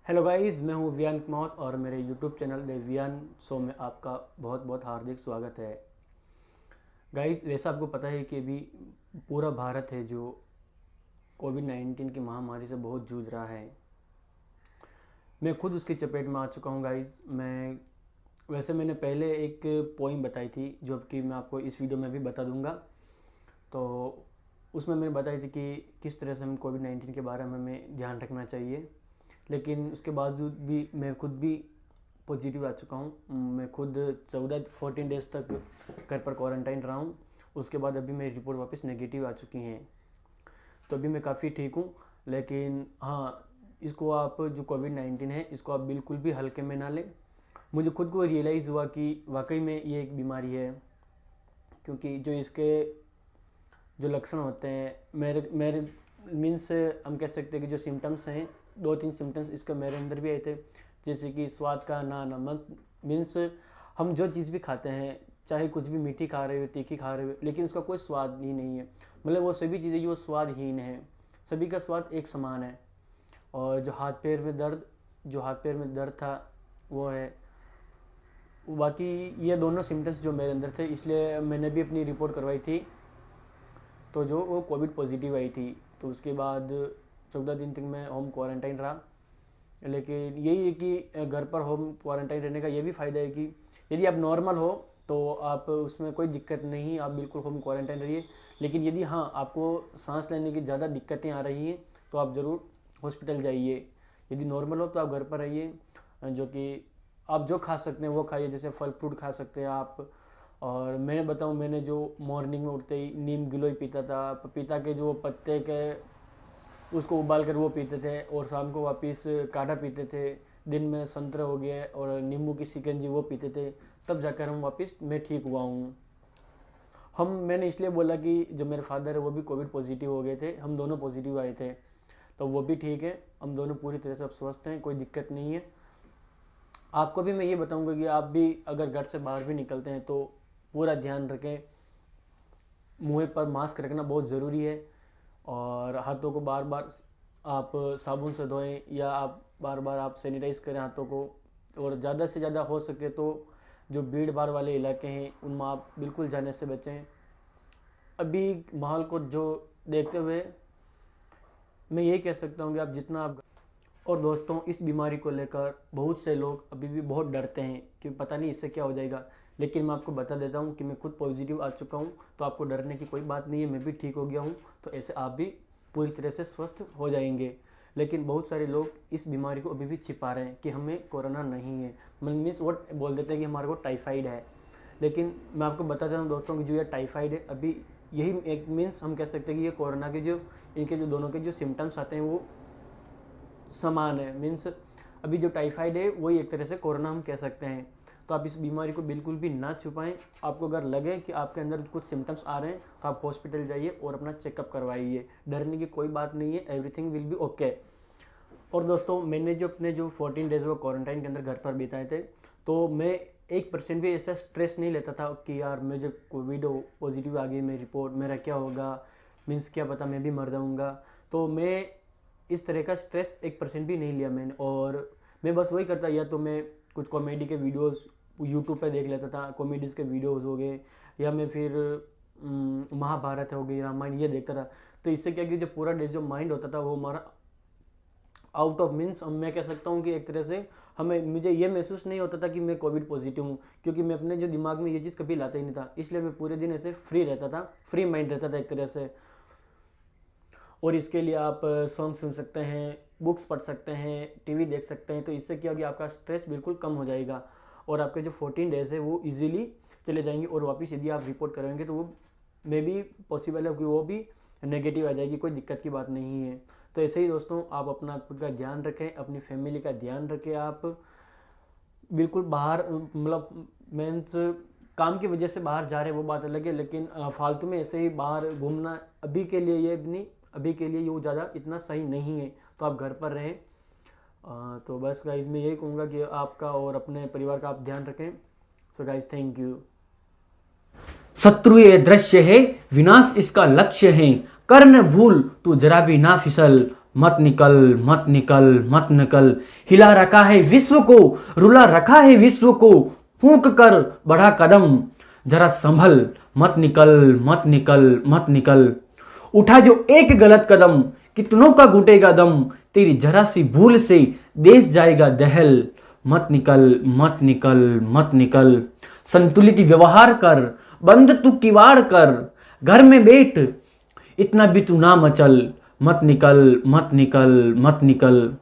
Hello guys, मैं हूँ वियान कुमार और मेरे YouTube channel the Vian show में आपका बहुत बहुत हार्दिक स्वागत है। गाइस, जैसा आपको पता है कि अभी पूरा भारत है जो कोविड-19 की महामारी से बहुत जूझ रहा है। मैं खुद उसकी चपेट में आ चुका हूँ गाइस। मैंने पहले एक पोइम बताई थी जो कि मैं आपको इस वीडियो में भी बता दूंगा। तो उसमें मैंने बताई थी कि किस तरह से हम कोविड-19 के बारे में हमें ध्यान रखना चाहिए। लेकिन उसके बावजूद भी मैं खुद भी पॉजिटिव आ चुका हूँ। मैं खुद 14 डेज़ तक घर पर क्वारंटाइन रहा हूँ। उसके बाद अभी मेरी रिपोर्ट वापस नेगेटिव आ चुकी हैं। तो अभी मैं काफ़ी ठीक हूँ। लेकिन हाँ, इसको आप जो कोविड-19 है इसको आप बिल्कुल भी हल्के में ना लें। मुझे खुद को रियलाइज़ हुआ कि वाकई में ये एक बीमारी है, क्योंकि जो इसके जो लक्षण होते हैं मेरे मेरे मीन्स हम कह सकते हैं कि जो सिम्टम्स हैं, 2-3 सिम्टम्स इसके मेरे अंदर भी आए थे। जैसे कि स्वाद का ना नमक, मीन्स हम जो चीज़ भी खाते हैं, चाहे कुछ भी मीठी खा रहे हो, तीखी खा रहे हो, लेकिन उसका कोई स्वाद ही नहीं है। मतलब वो सभी चीज़ें जो स्वादहीन है, सभी का स्वाद एक समान है। और जो हाथ पैर में दर्द था वो है। बाकी ये दोनों सिम्टम्स जो मेरे अंदर थे, इसलिए मैंने भी अपनी रिपोर्ट करवाई थी। तो जो वो कोविड पॉजिटिव आई थी, तो उसके बाद 14 दिन तक मैं होम क्वारंटाइन रहा। लेकिन यही है कि घर पर होम क्वारंटाइन रहने का ये भी फ़ायदा है कि यदि आप नॉर्मल हो तो आप उसमें कोई दिक्कत नहीं, आप बिल्कुल होम क्वारंटाइन रहिए। लेकिन यदि हाँ, आपको सांस लेने की ज़्यादा दिक्कतें आ रही हैं तो आप ज़रूर हॉस्पिटल जाइए। यदि नॉर्मल हो तो आप घर पर रहिए। जो कि आप जो खा सकते हैं वो खाइए, जैसे फल फ्रूट खा सकते हैं आप। और मैं बताऊं, मैंने जो मॉर्निंग में उठते ही नीम गिलोय पीता था, पपीता के जो पत्ते के उसको उबाल कर वो पीते थे, और शाम को वापस काढ़ा पीते थे। दिन में संतरा हो गया और नींबू की शिकंजी वो पीते थे, तब जाकर मैं ठीक हुआ हूँ। मैंने इसलिए बोला कि जो मेरे फादर है वो भी कोविड पॉजिटिव हो गए थे, हम दोनों पॉजिटिव आए थे, तो वो भी ठीक है। हम दोनों पूरी तरह से अब स्वस्थ हैं, कोई दिक्कत नहीं है। आपको भी मैं ये बताऊंगा कि आप भी अगर घर से बाहर भी निकलते हैं तो पूरा ध्यान रखें। मुंह पर मास्क रखना बहुत ज़रूरी है, और हाथों को बार बार आप साबुन से धोएं, या आप बार बार आप सैनिटाइज़ करें हाथों को। और ज़्यादा से ज़्यादा हो सके तो जो भीड़ भाड़ वाले इलाके हैं उनमें आप बिल्कुल जाने से बचें। अभी माहौल को जो देखते हुए मैं यही कह सकता हूँ कि आप जितना आप। और दोस्तों, इस बीमारी को लेकर बहुत से लोग अभी भी बहुत डरते हैं कि पता नहीं इससे क्या हो जाएगा। लेकिन मैं आपको बता देता हूँ कि मैं खुद पॉजिटिव आ चुका हूँ, तो आपको डरने की कोई बात नहीं है। मैं भी ठीक हो गया हूँ, तो ऐसे आप भी पूरी तरह से स्वस्थ हो जाएंगे। लेकिन बहुत सारे लोग इस बीमारी को अभी भी छिपा रहे हैं कि हमें कोरोना नहीं है। मीन्स वो बोल देते हैं कि हमारे को टाइफाइड है। लेकिन मैं आपको बताता हूँ दोस्तों कि जो ये टाइफाइड है, अभी यही एक मीन्स हम कह सकते हैं कि ये कोरोना के जो इनके जो दोनों के जो सिम्टम्स आते हैं वो समान है। मीन्स अभी जो टाइफाइड है वही एक तरह से कोरोना हम कह सकते हैं। तो आप इस बीमारी को बिल्कुल भी ना छुपाएं। आपको अगर लगे कि आपके अंदर कुछ सिम्टम्स आ रहे हैं तो आप हॉस्पिटल जाइए और अपना चेकअप करवाइए। डरने की कोई बात नहीं है, एवरीथिंग विल बी ओके। और दोस्तों, मैंने जो 14 डेज़ वो क्वारंटाइन के अंदर घर पर बिताए थे, तो मैं 1% भी ऐसा स्ट्रेस नहीं लेता था कि यार मुझे कोविड पॉजिटिव आ गई, मेरी रिपोर्ट, मेरा क्या होगा, मीन्स क्या पता मैं भी मर जाऊँगा। तो मैं इस तरह का स्ट्रेस 1% भी नहीं लिया मैंने। और मैं बस वही करता, या तो मैं कुछ कॉमेडी के वीडियोस यूट्यूब पे देख लेता था, कॉमेडीज़ के वीडियोस हो गए, या मैं फिर महाभारत हो गई, रामायण, ये देखता था। तो इससे क्या कि जो पूरा डे जो माइंड होता था वो हमारा आउट ऑफ मीन्स मैं कह सकता हूँ कि एक तरह से मुझे ये महसूस नहीं होता था कि मैं कोविड पॉजिटिव हूँ, क्योंकि मैं अपने जो दिमाग में ये चीज़ कभी लाता ही नहीं था। इसलिए मैं पूरे दिन ऐसे फ्री रहता था, फ्री माइंड रहता था एक तरह से। और इसके लिए आप सॉन्ग सुन सकते हैं, बुक्स पढ़ सकते हैं, टीवी देख सकते हैं। तो इससे क्या होगा, आपका स्ट्रेस बिल्कुल कम हो जाएगा, और आपके जो 14 डेज़ है वो इजीली चले जाएंगे। और वापस यदि आप रिपोर्ट करेंगे तो वो मे भी पॉसिबल है कि वो भी नेगेटिव आ जाएगी, कोई दिक्कत की बात नहीं है। तो ऐसे ही दोस्तों, आप अपना खुद का ध्यान रखें, अपनी फैमिली का ध्यान रखें। आप बिल्कुल बाहर मतलब मीन्स काम की वजह से बाहर जा रहे हैं वो बात अलग है, लेकिन फालतू में ऐसे ही बाहर घूमना अभी के लिए ये नहीं, अभी के लिए ये ज़्यादा इतना सही नहीं है। तो आप घर पर रहें। तो बस गाइज, मैं यही कहूँगा कि आपका और अपने परिवार का आप ध्यान रखें। So guys, thank you. शत्रु ये दृश्य है, विनाश इसका लक्ष्य है। कर न भूल तू जरा भी ना फिसल, मत निकल मत निकल मत निकल। हिला रखा है विश्व को, रुला रखा है विश्व को, फूंक कर बढ़ा कदम, जरा संभल, मत निकल मत निकल मत निकल। उठा जो एक गलत कदम, कितनों का घुटेगा दम, तेरी जरा सी भूल से देश जाएगा दहल, मत निकल मत निकल मत निकल। संतुलित व्यवहार कर, बंद तू किवाड़ कर, घर में बैठ, इतना भी तू ना मचल, मत निकल मत निकल मत निकल।